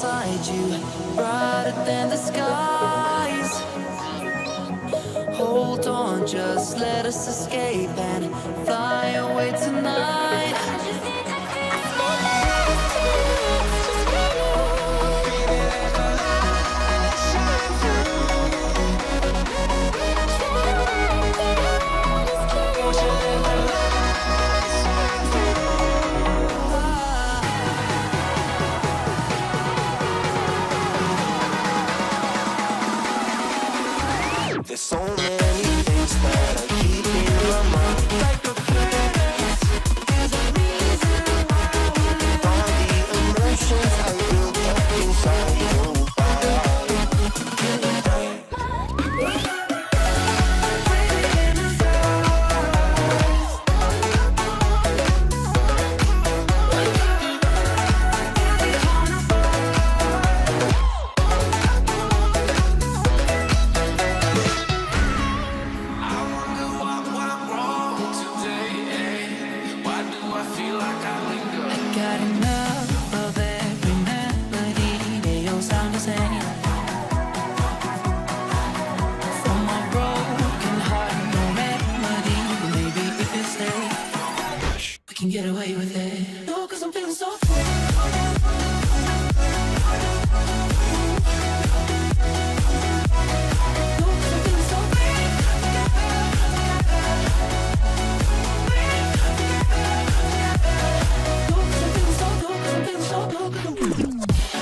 inside you, brighter than the skies. Hold on, just let us escape and fly away tonight. There's so many things that I keep in my mind. Like a place, there's a reason why. All the emotions I built up inside your body. Got enough of every melody. They all sound the same. From my broken heart, no remedy. Maybe if you stay, we can get away with it. No, 'cause I'm feeling so free. So